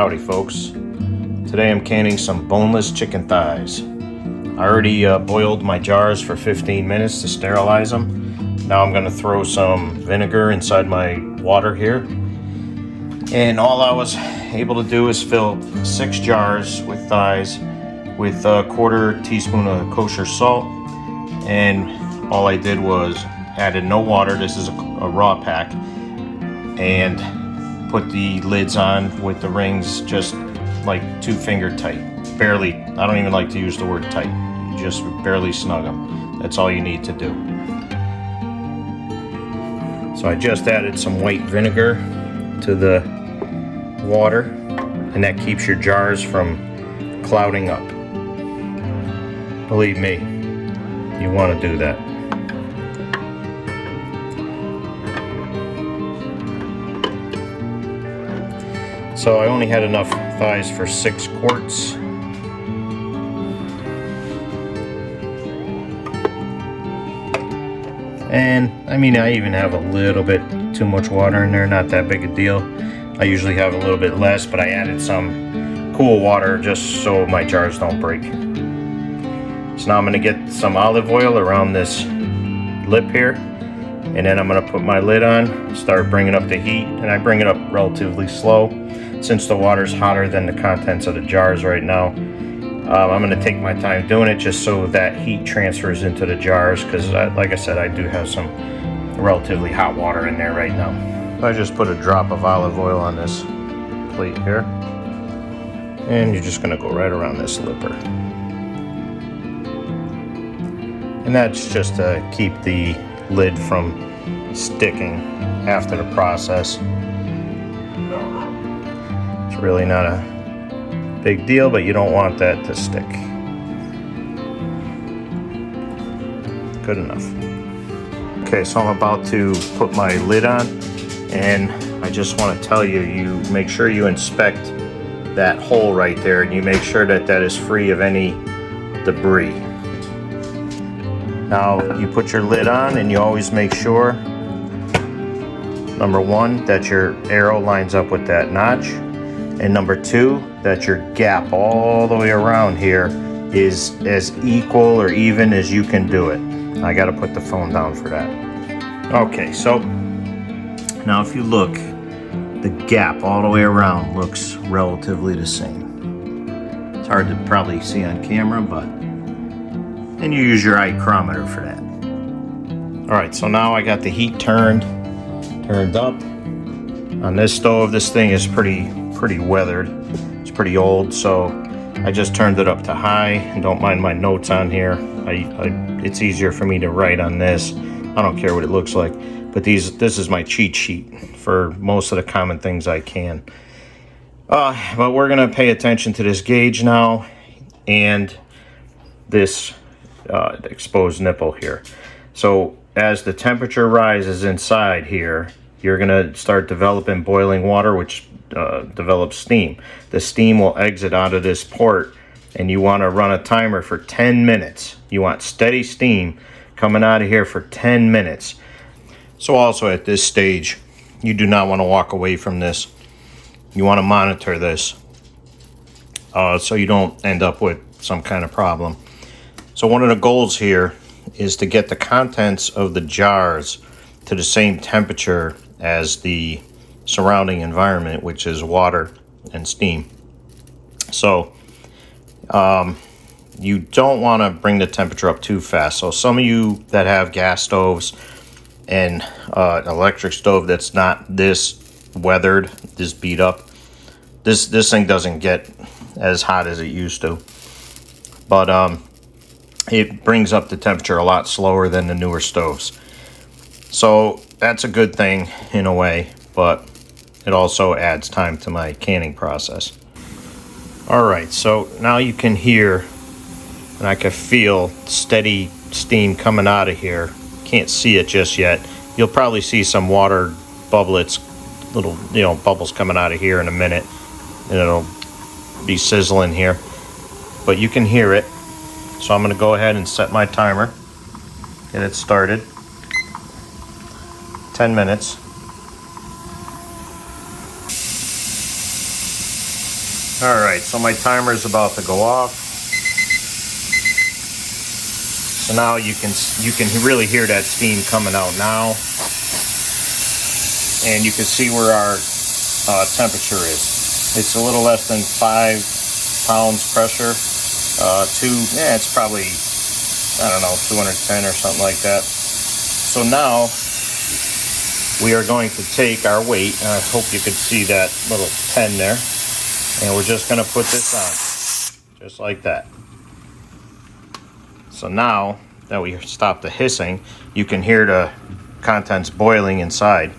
Howdy folks. Today I'm canning some boneless chicken thighs. I already boiled my jars for 15 minutes to sterilize them. Now I'm going to throw some vinegar inside my water here. And all I was able to do is fill 6 jars with thighs with a 1/4 teaspoon of kosher salt. And all I did was added no water. This is a raw pack. And put the lids on with the rings just like 2-finger tight. Barely, I don't even like to use the word tight. Just barely snug them. That's all you need to do. So I just added some white vinegar to the water, and that keeps your jars from clouding up. Believe me, you want to do that. So I only had enough thighs for 6 quarts. And I mean, I even have a little bit too much water in there, not that big a deal. I usually have a little bit less, but I added some cool water just so my jars don't break. So now I'm gonna get some olive oil around this lip here, and then I'm gonna put my lid on, start bringing up the heat, and I bring it up relatively slow. Since the water's hotter than the contents of the jars right now, I'm going to take my time doing it just so that heat transfers into the jars, because like I said, I do have some relatively hot water in there right now. I just put a drop of olive oil on this plate here, and you're just going to go right around this lipper. And that's just to keep the lid from sticking after the process. Really not a big deal, but you don't want that to stick. Good enough. Okay, so I'm about to put my lid on, and I just want to tell you, you make sure you inspect that hole right there, and you make sure that that is free of any debris. Now you put your lid on, and you always make sure, number 1, that your arrow lines up with that notch. And number 2, that your gap all the way around here is as equal or even as you can do it. I got to put the phone down for that. Okay, so now if you look, the gap all the way around looks relatively the same. It's hard to probably see on camera, but and you use your icrometer for that. All right, so now I got the heat turned up. On this stove, this thing is pretty weathered. It's pretty old, so I just turned it up to high. And don't mind my notes on here. It's easier for me to write on this. I don't care what it looks like, but this is my cheat sheet for most of the common things I can. But we're gonna pay attention to this gauge now and this exposed nipple here. So as the temperature rises inside here, you're gonna start developing boiling water, which develops steam. The steam will exit out of this port, and you want to run a timer for 10 minutes. You want steady steam coming out of here for 10 minutes. So also at this stage, you do not want to walk away from this. You want to monitor this so you don't end up with some kind of problem. So one of the goals here is to get the contents of the jars to the same temperature as the surrounding environment, which is water and steam. So you don't want to bring the temperature up too fast. So some of you that have gas stoves and electric stove that's not this weathered, this beat up, this thing doesn't get as hot as it used to, but it brings up the temperature a lot slower than the newer stoves. So that's a good thing in a way, but it also adds time to my canning process. All right, so now you can hear and I can feel steady steam coming out of here. Can't see it just yet. You'll probably see some water bubblets, little bubbles coming out of here in a minute, and it'll be sizzling here. But you can hear it. So I'm going to go ahead and set my timer. Get it started. 10 minutes. All right, so my timer is about to go off. So now you can really hear that steam coming out now, and you can see where our temperature is. It's a little less than 5 pounds pressure. It's probably, I don't know, 210 or something like that. So now we are going to take our weight, and I hope you can see that little pen there, and we're just going to put this on, just like that. So now that we stop the hissing, you can hear the contents boiling inside.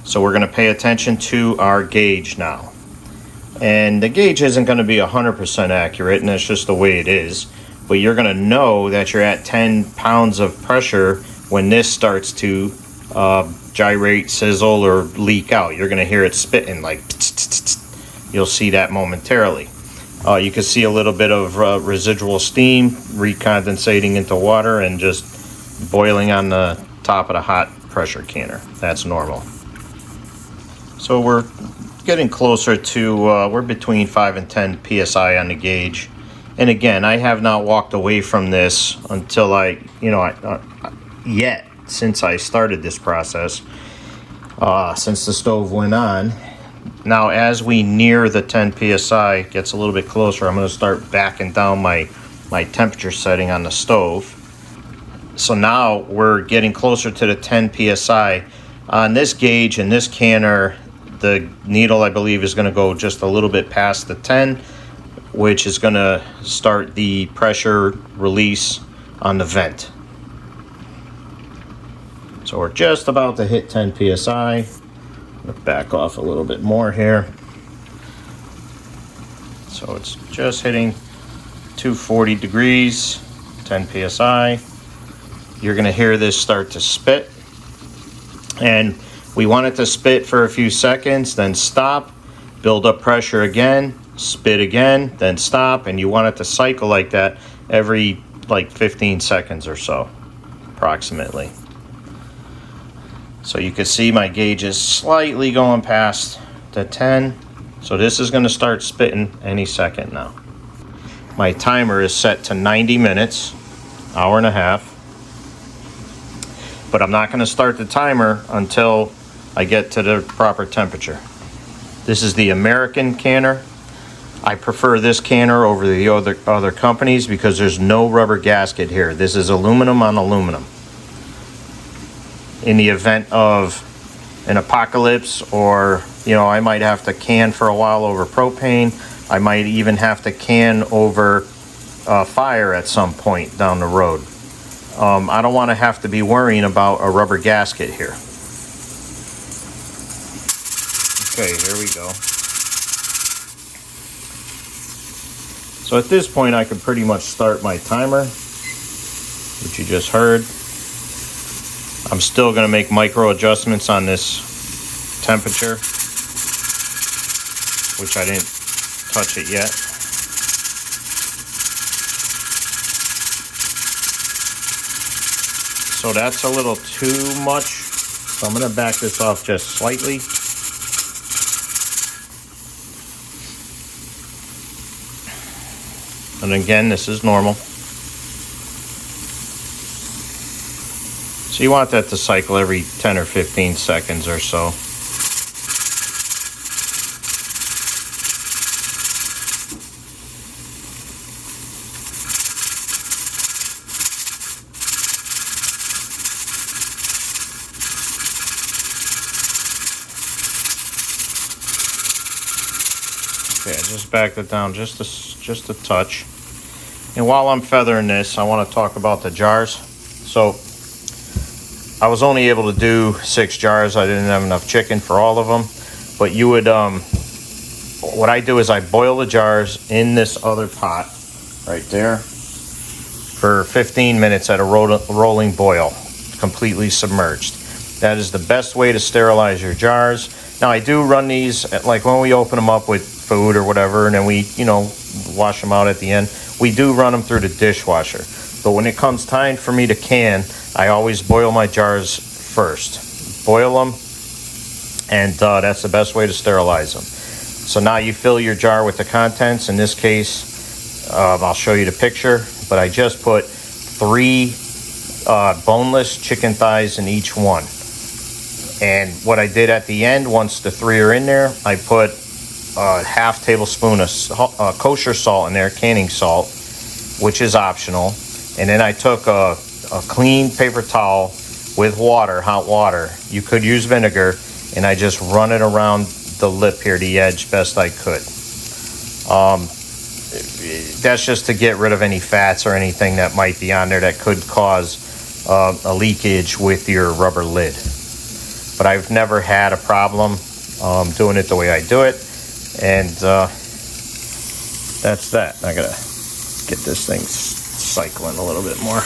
So we're going to pay attention to our gauge now. And the gauge isn't going to be 100% accurate, and that's just the way it is. But you're going to know that you're at 10 pounds of pressure when this starts to gyrate, sizzle, or leak out. You're going to hear it spitting like you'll see that momentarily. You can see a little bit of residual steam recondensating into water and just boiling on the top of the hot pressure canner. That's normal. So we're getting closer to, we're between 5 and 10 psi on the gauge. And again, I have not walked away from this until yet, since I started this process, since the stove went on. Now, as we near the 10 psi, gets a little bit closer, I'm going to start backing down my temperature setting on the stove. So now we're getting closer to the 10 psi. On this gauge and this canner, the needle, I believe, is going to go just a little bit past the 10, which is going to start the pressure release on the vent. So we're just about to hit 10 psi. I'm going to back off a little bit more here. So it's just hitting 240 degrees, 10 psi. You're going to hear this start to spit. And we want it to spit for a few seconds, then stop, build up pressure again, spit again, then stop, and you want it to cycle like that every 15 seconds or so, approximately. So you can see my gauge is slightly going past the 10, so this is going to start spitting any second now. My timer is set to 90 minutes, hour and a half, but I'm not going to start the timer until I get to the proper temperature. This is the American canner. I prefer this canner over the other companies because there's no rubber gasket here. This is aluminum on aluminum. In the event of an apocalypse, or I might have to can for a while over propane. I might even have to can over fire at some point down the road. I don't want to have to be worrying about a rubber gasket here. Okay, here we go. So at this point, I can pretty much start my timer, which you just heard. I'm still going to make micro adjustments on this temperature, which I didn't touch it yet. So that's a little too much, so I'm going to back this off just slightly. And again, this is normal. So you want that to cycle every 10 or 15 seconds or so. Okay, I just backed it down just a touch. And while I'm feathering this, I want to talk about the jars. So I was only able to do 6 jars. I didn't have enough chicken for all of them. But you would, what I do is I boil the jars in this other pot right there for 15 minutes at a rolling boil, completely submerged. That is the best way to sterilize your jars. Now I do run these, like when we open them up with food or whatever, and then we, wash them out at the end. We do run them through the dishwasher. But when it comes time for me to can, I always boil my jars first. Boil them, and that's the best way to sterilize them. So now you fill your jar with the contents. In this case, I'll show you the picture, but I just put 3 boneless chicken thighs in each one. And what I did at the end, once the 3 are in there, I put a half tablespoon of kosher salt in there, canning salt, which is optional. And then I took a clean paper towel with water, hot water. You could use vinegar, and I just run it around the lip here, the edge, best I could. That's just to get rid of any fats or anything that might be on there that could cause a leakage with your rubber lid. But I've never had a problem doing it the way I do it, and that's that. I gotta get this thing cycling a little bit more.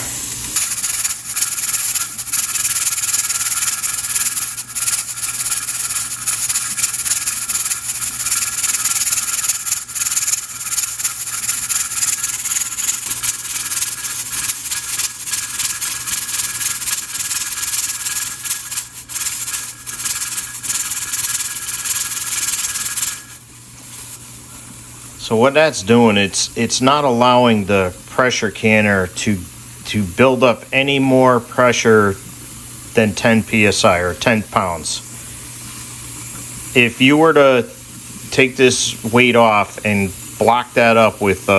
So what that's doing, it's not allowing the pressure canner to build up any more pressure than 10 psi or 10 pounds. If you were to take this weight off and block that up with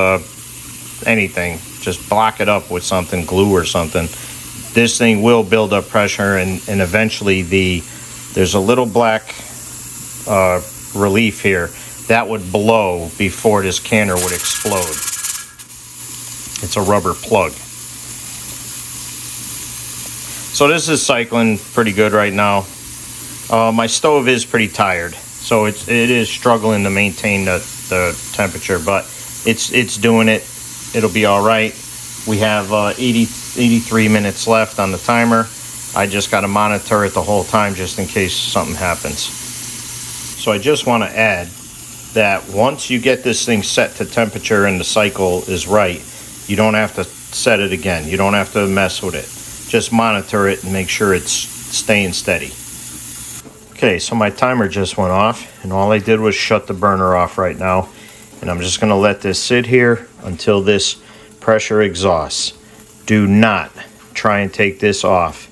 anything, just block it up with something, glue or something, this thing will build up pressure, and eventually there's a little black relief here that would blow before this canner would explode. It's a rubber plug. So this is cycling pretty good right now. My stove is pretty tired, so it is struggling to maintain the temperature, but it's doing it. It'll be all right. We have 83 minutes left on the timer. I just got to monitor it the whole time just in case something happens. So I just want to add that once you get this thing set to temperature and the cycle is right, you don't have to set it again. You don't have to mess with it. Just monitor it and make sure it's staying steady. Okay, so my timer just went off, and all I did was shut the burner off right now. And I'm just going to let this sit here until this pressure exhausts. Do not try and take this off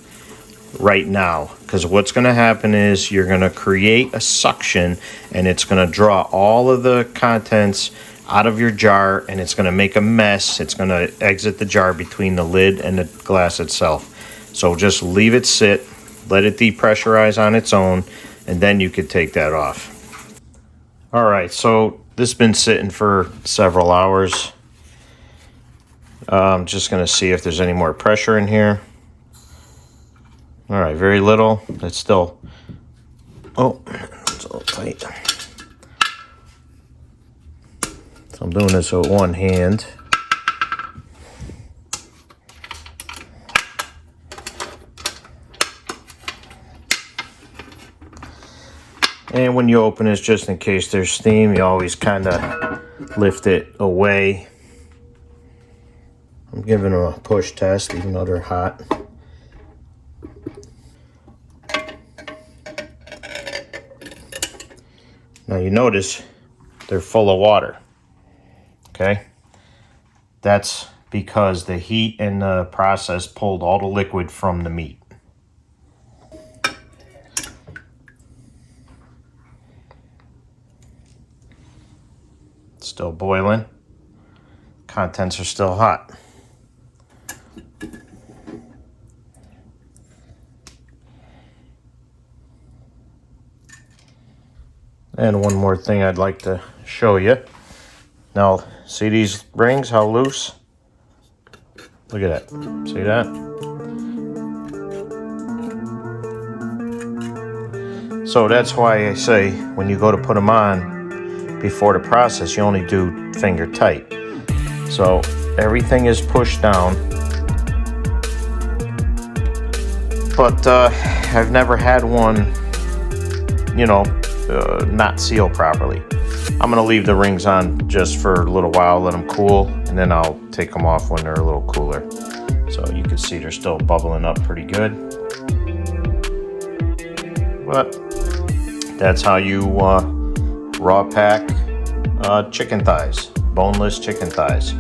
right now, because what's going to happen is you're going to create a suction, and it's going to draw all of the contents out of your jar, and it's going to make a mess. It's going to exit the jar between the lid and the glass itself. So just leave it sit, let it depressurize on its own, and then you could take that off. All right, so this has been sitting for several hours. I'm just going to see if there's any more pressure in here. All right, very little. It's still, oh, it's a little tight. So I'm doing this with one hand. And when you open this, just in case there's steam, you always kind of lift it away. I'm giving them a push test, even though they're hot. Now you notice they're full of water, okay? That's because the heat in the process pulled all the liquid from the meat. It's still boiling. Contents are still hot. And one more thing I'd like to show you. Now, see these rings, how loose? Look at that. See that? So that's why I say when you go to put them on before the process, you only do finger tight. So everything is pushed down. But I've never had one, not sealed properly. I'm going to leave the rings on just for a little while, let them cool, and then I'll take them off when they're a little cooler. So you can see they're still bubbling up pretty good. But that's how you raw pack chicken thighs, boneless chicken thighs.